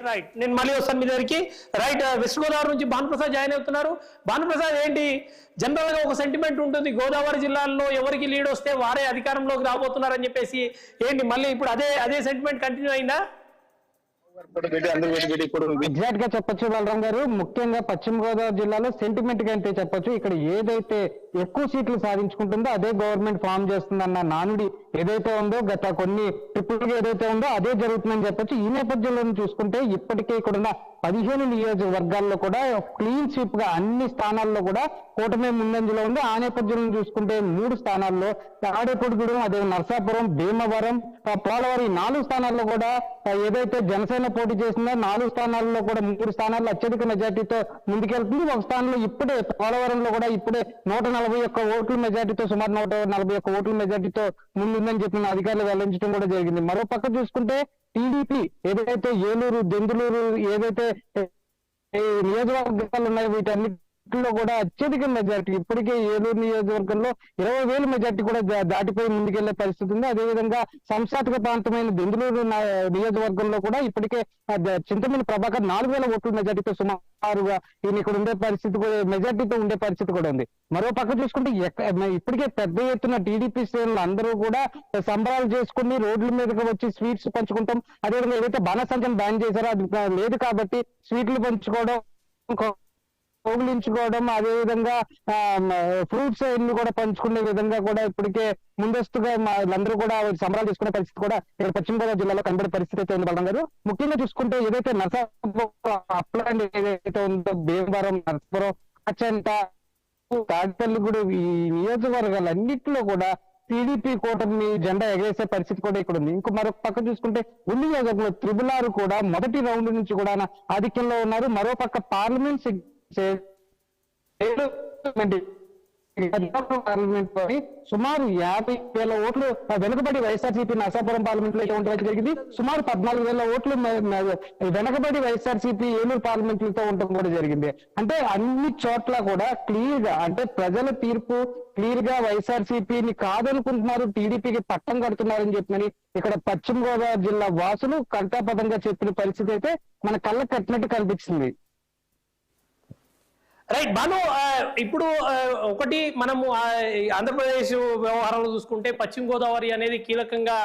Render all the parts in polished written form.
Right నేను మళ్ళీ వస్తాను మీ దగ్గరికి. రైట్, వెస్ట్ గోదావరి నుంచి భానుప్రసాద్ జాయిన్ అవుతున్నారు. భానుప్రసాద్, ఏంటి జనరల్ గా ఒక సెంటిమెంట్ ఉంటుంది, గోదావరి జిల్లాల్లో ఎవరికి లీడ్ వస్తే వారే అధికారంలోకి రాబోతున్నారని చెప్పేసి, ఏంటి మళ్ళీ ఇప్పుడు అదే సెంటిమెంట్ కంటిన్యూ అయిందా? ఎగ్జాక్ట్ గా చెప్పొచ్చు బలరాం గారు. ముఖ్యంగా పశ్చిమ గోదావరి జిల్లాలో సెంటిమెంట్ గా అంటే చెప్పొచ్చు, ఇక్కడ ఏదైతే ఎక్కువ సీట్లు సాధించుకుంటుందో అదే గవర్నమెంట్ ఫామ్ చేస్తుందన్న నానుడి ఏదైతే ఉందో, గత కొన్ని ట్రిప్పులుగా ఏదైతే ఉందో అదే జరుగుతుందని చెప్పొచ్చు. ఈ నేపథ్యంలో చూసుకుంటే ఇప్పటికే ఇక్కడున్న 15 నియోజకవర్గాల్లో కూడా క్లీన్ స్వీప్ గా అన్ని స్థానాల్లో కూడా కూటమి ముందంజలో ఉంది. ఆ నేపథ్యంలో చూసుకుంటే 3 స్థానాల్లో తాడేపల్లిగూడెం, అదే నరసాపురం, భీమవరం, పోలవరం 4 స్థానాల్లో కూడా ఏదైతే జనసేన పోటీ చేసిందో 4 స్థానాల్లో కూడా 3 స్థానాల్లో అత్యధిక మెజార్టీతో ముందుకెళ్తుంది. ఒక స్థానంలో ఇప్పుడే పోలవరంలో కూడా ఇప్పుడే 141 ఓట్ల మెజార్టీతో, సుమారు 141 ఓట్ల మెజార్టీతో ముందుందని చెప్పిన అధికారులు వెల్లడించడం కూడా జరిగింది. మరో పక్క చూసుకుంటే టీడీపీ ఏదైతే ఏలూరు, దెందులూరు ఏదైతే నియోజకవర్గాలు ఉన్నాయో వీటన్నిటిలో కూడా అత్యధిక మెజార్టీ, ఇప్పటికే ఏలూరు నియోజకవర్గంలో 20,000 మెజార్టీ కూడా దాటిపోయి ముందుకెళ్లే పరిస్థితి ఉంది. అదేవిధంగా సంస్థాత్మక ప్రాంతమైన దెందులూరు నియోజకవర్గంలో కూడా ఇప్పటికే చింతమనేని ప్రభాకర్ 4,000 ఓట్ల మెజార్టీతో సుమారుగా ఈయన ఇక్కడ ఉండే పరిస్థితి కూడా, మెజార్టీతో ఉండే పరిస్థితి కూడా ఉంది. మరో పక్క చూసుకుంటే ఇప్పటికే పెద్ద ఎత్తున టీడీపీ శ్రేణులు అందరూ కూడా సంబరాలు చేసుకుని రోడ్ల మీదకి వచ్చి స్వీట్స్ పంచుకుంటాం. అదేవిధంగా ఏదైతే బాణసంచం బ్యాన్ చేశారో అది లేదు కాబట్టి స్వీట్లు పంచుకోవడం, కౌగిలించుకోవడం, అదేవిధంగా ఫ్రూట్స్ అన్ని కూడా పంచుకునే విధంగా కూడా ఇప్పటికే ముందస్తుగా వాళ్ళందరూ కూడా సంబరాలు చేసుకునే పరిస్థితి కూడా ఇక్కడ పశ్చిమ గోదావరి జిల్లాలో కనబడే పరిస్థితి అయితే ఉంది బలరాం గారు. ముఖ్యంగా చూసుకుంటే ఏదైతే నరసాపురం ఏదైతే ఉందో, భీమవరం, నరసాపురం, అచ్చంట, తాడిపల్లిగూడెం ఈ నియోజకవర్గాలన్నింటిలో కూడా టీడీపీ కూటమి జెండా ఎగరేసే పరిస్థితి కూడా ఇక్కడ ఉంది. ఇంకో మరొక పక్క చూసుకుంటే ఉల్లి నియోజకవర్గంలో త్రిబుల్ కూడా మొదటి రౌండ్ నుంచి కూడా ఆధిక్యంలో ఉన్నారు. మరో పక్క పార్లమెంట్ పార్లమెంట్ సుమారు 50,000 ఓట్లు వెనుకబడి వైఎస్ఆర్సీపీ నరసాపురం పార్లమెంట్ లో ఉండడం జరిగింది. సుమారు 14,000 ఓట్లు వెనకబడి వైఎస్ఆర్సీపీ ఏలూరు పార్లమెంట్ లతో ఉండడం కూడా జరిగింది. అంటే అన్ని చోట్ల కూడా క్లియర్ గా, అంటే ప్రజల తీర్పు క్లియర్ గా వైఎస్ఆర్సీపీని కాదనుకుంటున్నారు, టీడీపీకి పట్టం కడుతున్నారని చెప్పని ఇక్కడ పశ్చిమ గోదావరి జిల్లా వాసులు కంటాపదంగా చెప్పిన పరిస్థితి అయితే మన కళ్ళకు కట్టినట్టు కనిపించింది. రైట్ భాను, ఇప్పుడు ఒకటి మనము ఆంధ్రప్రదేశ్ వ్యవహారాలు చూసుకుంటే పశ్చిమ గోదావరి అనేది కీలకంగా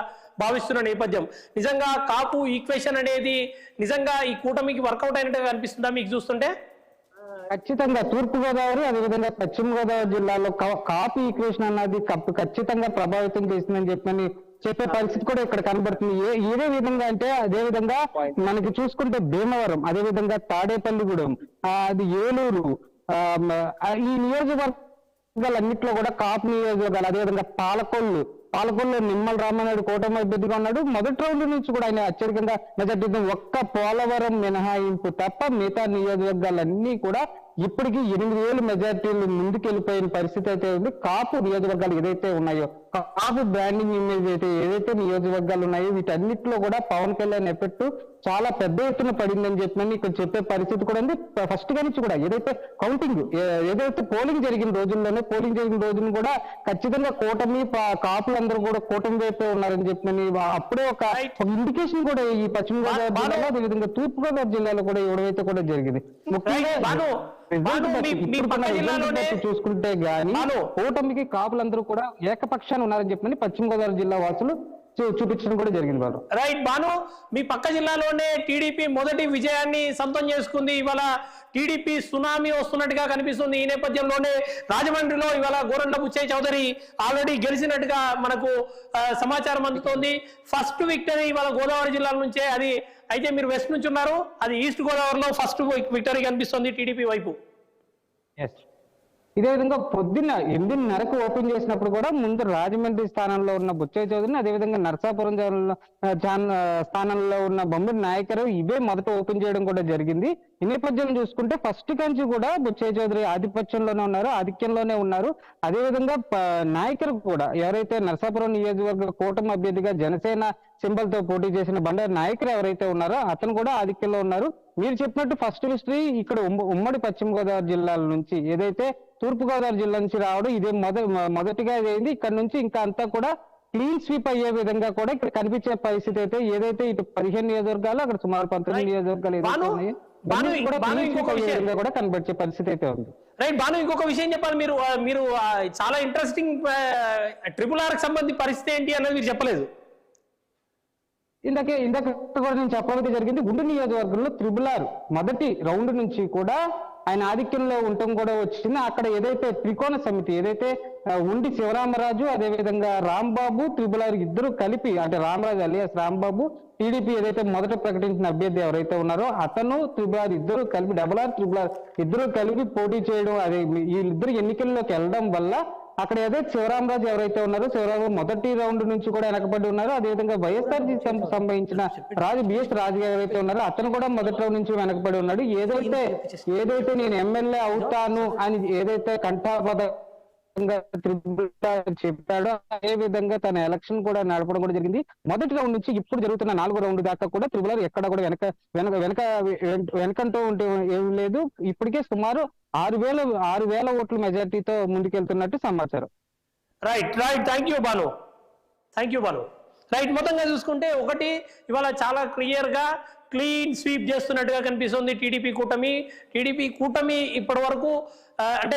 భావిస్తున్న నేపథ్యం, నిజంగా కాపు ఈక్వేషన్ అనేది నిజంగా ఈ కూటమికి వర్కౌట్ అయినట్టుగా అనిపిస్తుందా మీకు చూస్తుంటే? ఖచ్చితంగా తూర్పు గోదావరి అదేవిధంగా పశ్చిమ గోదావరి జిల్లాలో కాపు ఈక్వేషన్ అన్నది ఖచ్చితంగా ప్రభావితం చేసిందని చెప్పే పరిస్థితి కూడా ఇక్కడ కనబడుతుంది. ఏదే విధంగా అంటే అదే విధంగా మనకి చూసుకుంటే భీమవరం, అదే విధంగా తాడేపల్లిగూడెం, అది ఏలూరు, ఈ నియోజకవర్గాలన్నింటిలో కూడా కాపు నియోజకవర్గాలు, అదేవిధంగా పాలకొల్లు నిమ్మల రామనాయుడు కూటమి అభ్యర్థిగా ఉన్నాడు. మొదటి రౌండ్ నుంచి కూడా ఆయన అత్యధికంగా మెజార్టీతో, ఒక్క పోలవరం మినహాయింపు తప్ప మిగతా నియోజకవర్గాలన్నీ కూడా ఇప్పటికీ 8,000 మెజార్టీలు ముందుకెళ్ళిపోయిన పరిస్థితి అయితే ఉంది. కాపు నియోజకవర్గాలు ఏదైతే ఉన్నాయో, కాపు బ్రాండింగ్ ఇమేజ్ ఏదైతే నియోజకవర్గాలు ఉన్నాయో వీటన్నిటిలో కూడా పవన్ కళ్యాణ్ ఎఫెక్ట్ చాలా పెద్ద ఎత్తున పడిందని చెప్పని ఇక్కడ చెప్పే పరిస్థితి కూడా ఉంది. ఫస్ట్ గా నుంచి కూడా ఏదైతే కౌంటింగ్, ఏదైతే పోలింగ్ జరిగిన రోజును కూడా ఖచ్చితంగా కూటమి కాపులందరూ కూడా కూటమి వైపే ఉన్నారని చెప్పని అప్పుడే ఒక ఇండికేషన్ కూడా ఈ పశ్చిమ గోదావరి జిల్లాలో అదేవిధంగా తూర్పు గోదావరి జిల్లాలో కూడా ఇవ్వడమైతే కూడా జరిగింది. చూసుకుంటే గానీ కూటమికి కాపులందరూ కూడా ఏకపక్షాన్ని ఉన్నారని చెప్పని పశ్చిమ గోదావరి జిల్లా వాసులు చూపించడం కూడా జరిగింది. రైట్ భాను, మీ పక్క జిల్లాలోనే టీడీపీ మొదటి విజయాన్ని సొంతం చేసుకుంది. ఇవాళ టీడీపీ సునామీ వస్తున్నట్టుగా కనిపిస్తుంది. ఈ నేపథ్యంలోనే రాజమండ్రిలో ఇవాళ గోరంట్ల బుచ్చయ్య చౌదరి ఆల్రెడీ గెలిచినట్టుగా మనకు సమాచారం అందుతోంది. ఫస్ట్ విక్టరీ ఇవాళ గోదావరి జిల్లా నుంచే, అది అయితే మీరు వెస్ట్ నుంచి ఉన్నారు, అది ఈస్ట్ గోదావరిలో ఫస్ట్ విక్టరీ కనిపిస్తుంది టీడీపీ వైపు. ఇదే విధంగా పొద్దున్న 8:30కు ఓపెన్ చేసినప్పుడు కూడా ముందు రాజమండ్రి స్థానంలో ఉన్న బుచ్చయ్య చౌదరిని, అదేవిధంగా నరసాపురం స్థానంలో ఉన్న బొమ్మడి నాయకరు ఇవే మొదట ఓపెన్ చేయడం కూడా జరిగింది. ఈ నేపథ్యం చూసుకుంటే ఫస్ట్ కంచి కూడా బుచ్చయ్య చౌదరి ఆధిక్యంలోనే ఉన్నారు. అదేవిధంగా నాయకరు కూడా ఎవరైతే నరసాపురం నియోజకవర్గ కూటమి అభ్యర్థిగా జనసేన సింబల్ తో పోటీ చేసిన బండారు నాయకులు ఎవరైతే ఉన్నారో అతను కూడా ఆధిక్యంలో ఉన్నారు. మీరు చెప్పినట్టు ఫస్ట్ హిస్టరీ ఇక్కడ ఉమ్మడి పశ్చిమ గోదావరి జిల్లాల నుంచి ఏదైతే తూర్పు గోదావరి జిల్లా నుంచి రావడం ఇదే మొదటిగా అయింది. ఇక్కడ నుంచి ఇంకా అంతా కూడా క్లీన్ స్వీప్ అయ్యే విధంగా కూడా ఇక్కడ కనిపించే పరిస్థితి అయితే ఏదైతే ఇటు 15 నియోజకవర్గాలు అక్కడ సుమారు 19 నియోజకవర్గాలు ఏదైతే ఉన్నాయో కూడా కనిపించే పరిస్థితి అయితే ఉంది. రైట్ భాను, ఇంకొక విషయం చెప్పాలి. మీరు చాలా ఇంట్రెస్టింగ్ RRR కి సంబంధించి పరిస్థితి ఏంటి అనేది మీరు చెప్పలేదు. ఇందాక కూడా నేను చెప్పడం జరిగింది. గుంటూరు నియోజకవర్గంలో RRR మొదటి రౌండ్ నుంచి కూడా ఆయన ఆధిక్యంలో ఉండటం కూడా వచ్చింది. అక్కడ ఏదైతే త్రికోణ సమితి ఏదైతే ఉండి శివరామరాజు అదేవిధంగా రాంబాబు RRR ఇద్దరు కలిపి, అంటే రామరాజు అలియాస్ రాంబాబు, టీడీపీ ఏదైతే మొదట ప్రకటించిన అభ్యర్థి ఎవరైతే ఉన్నారో అతను RRR ఇద్దరు కలిపి RRR ఇద్దరు కలిపి పోటీ చేయడం, అదే వీళ్ళిద్దరు ఎన్నికల్లోకి వెళ్ళడం వల్ల అక్కడ ఏదైతే శివరామరాజు ఎవరైతే ఉన్నారో శివరామరాజు మొదటి రౌండ్ నుంచి కూడా వెనకబడి ఉన్నారు. అదేవిధంగా వైఎస్ఆర్సీ సంబంధించిన బిఎస్ రాజు ఎవరైతే ఉన్నారో అతను కూడా మొదటి రౌండ్ నుంచి వెనకబడి ఉన్నాడు. ఏదైతే నేను ఎమ్మెల్యే అవుతాను అని ఏదైతే కంఠాపదంగా చెప్పాడో అదే విధంగా తన ఎలక్షన్ కూడా నడపడం కూడా జరిగింది. మొదటి రౌండ్ నుంచి ఇప్పుడు జరుగుతున్న 4వ రౌండ్ దాకా కూడా RRR ఎక్కడ కూడా వెనకంటూ ఉంటే ఏం లేదు. ఇప్పటికే సుమారు 6,000 ఓట్ల మెజార్టీతో ముందుకెళ్తున్నట్టు సమాచారం. Right. Thank you Bhanu. Right, మొత్తంగా చూసుకుంటే ఒకటి ఇవాళ చాలా క్లియర్ గా క్లీన్ స్వీప్ చేస్తున్నట్టుగా కనిపిస్తుంది టీడీపీ కూటమి ఇప్పటి వరకు. అంటే